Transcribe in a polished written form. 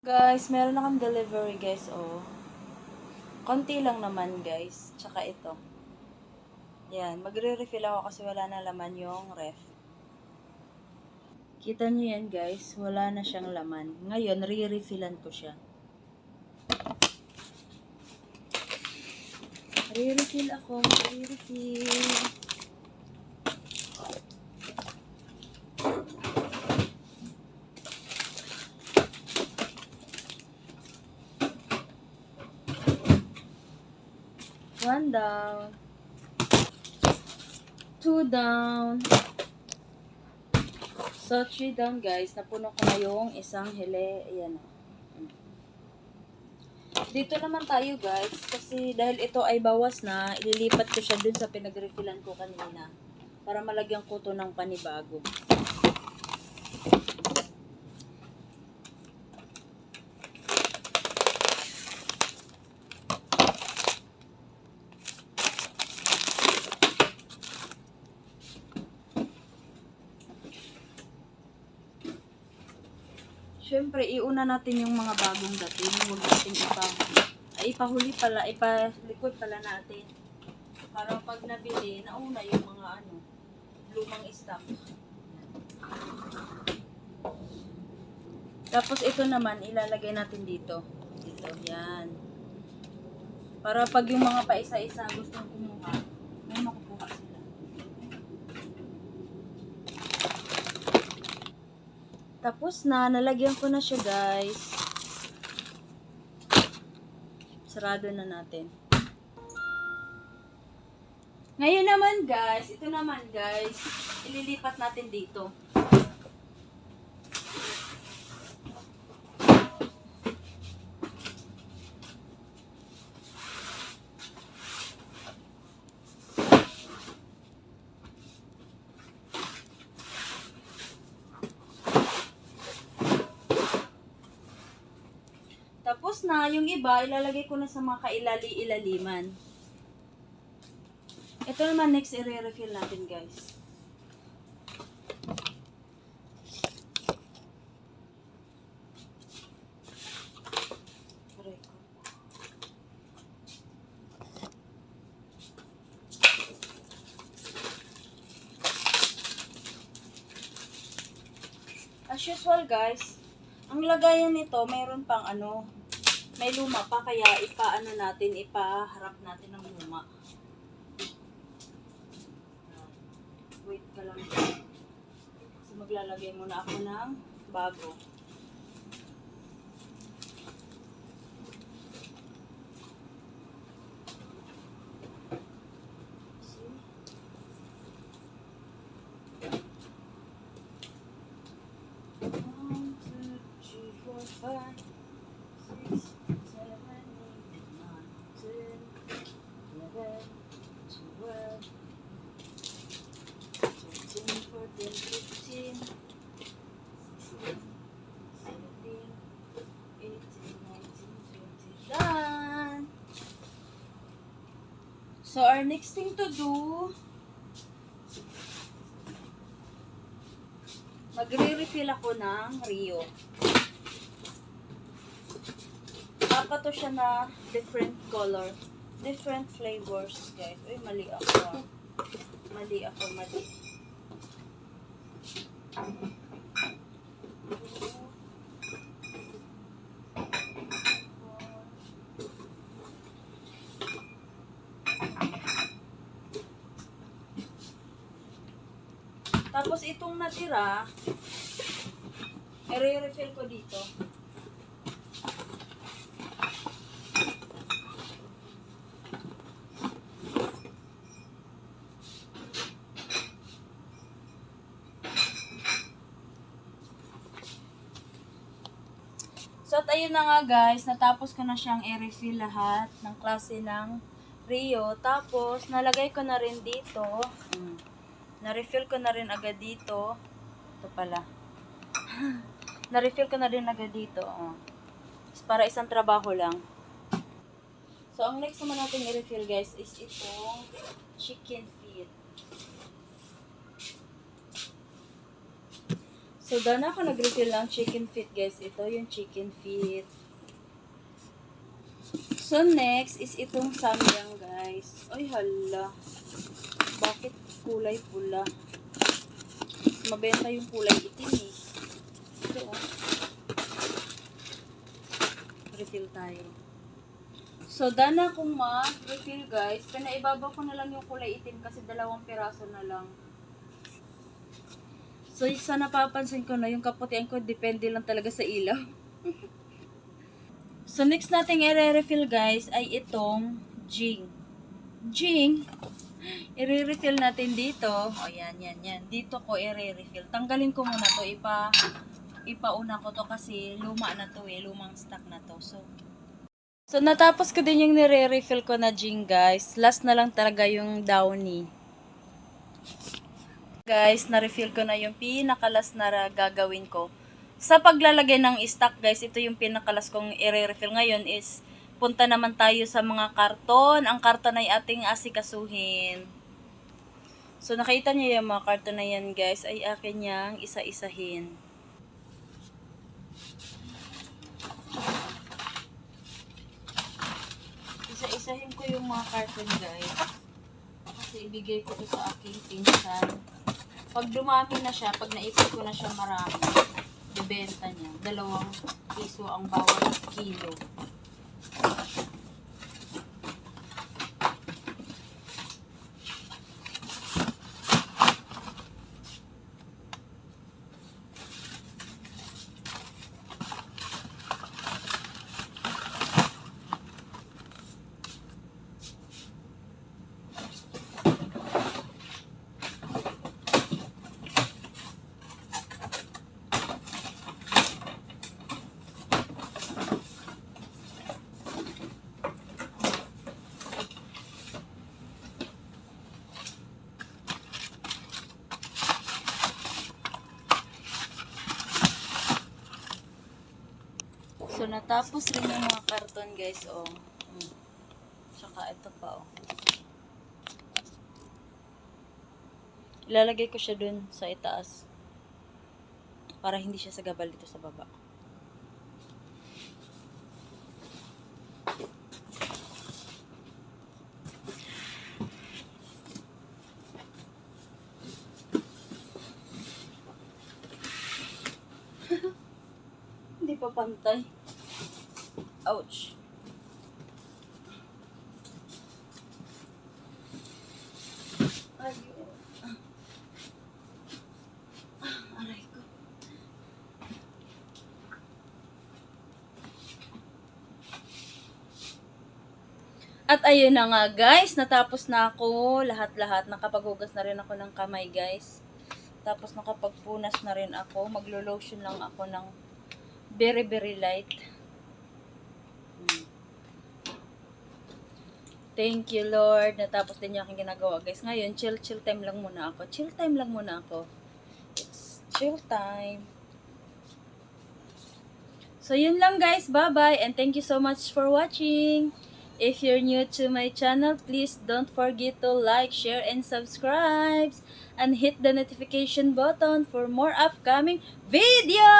Guys, meron akong delivery guys, oh. Konti lang naman guys. Tsaka ito. Yan, magre-refill ako kasi wala na laman yung ref. Kita nyo yan guys, wala na siyang laman. Ngayon, re-refillan ko siya. Re-refill ako, re-refill. One down. Two down. So, 3 down guys. Napuno ko na yung isang hele. Ayan o. Dito naman tayo guys. Kasi dahil ito ay bawas na, ililipat ko siya dun sa pinag-refillan ko kanina. Para malagyan ko to ng panibago. Siyempre, iuna natin yung mga bagong dating. Huwag natin ipahuli pala, ipalikod pala natin. Para pag nabili, nauna yung mga lumang stock. Tapos ito naman, ilalagay natin dito. Dito, yan. Para pag yung mga paisa-isa gustong kumuha, may makukuha sila. Tapos na, nalagyan ko na siya guys. Sarado na natin. Ngayon naman guys, ito naman guys, ililipat natin dito. Tapos na, yung iba, ilalagay ko na sa mga kailali-ilaliman. Ito naman, next, i-refill natin, guys. As usual, guys, ang lagayan nito, mayroon pang may luma pa, kaya ipaharap natin ng luma. Wait ka lang. So, maglalagay muna ako ng bago. Done! So, our next thing to do, magre-refill ako ng Rio. Dapat to siya na different color, different flavors, guys. Uy, mali ako. Mali. Tapos itong natira, i-refill ko dito. So, at ayun na nga guys, natapos ko na siyang i-refill lahat ng klase ng Rio. Tapos, nalagay ko na rin dito. Na-refill ko na rin agad dito. Ito pala. Na-refill ko na rin agad dito. Oh. Para isang trabaho lang. So, ang next naman natin i-refill guys is itong chicken feet. So, doon ako nag-refill ng chicken feet, guys. Ito yung chicken feet. So, next is itong samyang, guys. Ay, hala. Bakit kulay pula? Mabenta yung kulay itim, eh. Ito, oh. Refill tayo. So, dana akong ma-refill, guys. Pinaibabaw ko na lang yung kulay itim kasi 2 piraso na lang. So, sa napapansin ko na, yung kaputian ko, depende lang talaga sa ilaw. So, next nating i-refill, guys, ay itong Jing. Jing, i-refill natin dito. O, yan. Dito ko i-refill. Tanggalin ko muna to. Ipauna ko to kasi luma na to, lumang stock na to. So, natapos ko din yung nire-refill ko na Jing, guys. Last na lang talaga yung Downy. Guys, na-refill ko na yung pinakalas na gagawin ko. Sa paglalagay ng stock, guys, ito yung pinakalas kong i-refill ngayon is punta naman tayo sa mga karton. Ang karton ay ating asikasuhin. So, nakita niyo yung mga karton na yan, guys, ay akin yang isa-isahin. Isa-isahin ko yung mga karton, guys. Kasi ibigay ko to sa aking pinsan. Pag dumami na siya, pag naipit ko na siya marami, ibenta niya. 2 piso ang bawat kilo. So, natapos rin yung mga karton, guys, oh. Tsaka ito pa, oh. Ilalagay ko siya dun sa itaas. Para hindi siya sagabal dito sa baba. Hindi pa pantay. Ouch. Ayun. Aray ko. At ayun na nga, guys. Natapos na ako lahat-lahat. Nakapaghugas na rin ako ng kamay, guys. Tapos nakapagpunas na rin ako. Maglo-lotion lang ako ng very, very light. Thank you, Lord. Natapos din yung aking ginagawa, guys. Ngayon, chill time lang muna ako. Chill time lang muna ako. It's chill time. So, yun lang, guys. Bye-bye. And thank you so much for watching. If you're new to my channel, please don't forget to like, share, and subscribe. And hit the notification button for more upcoming video.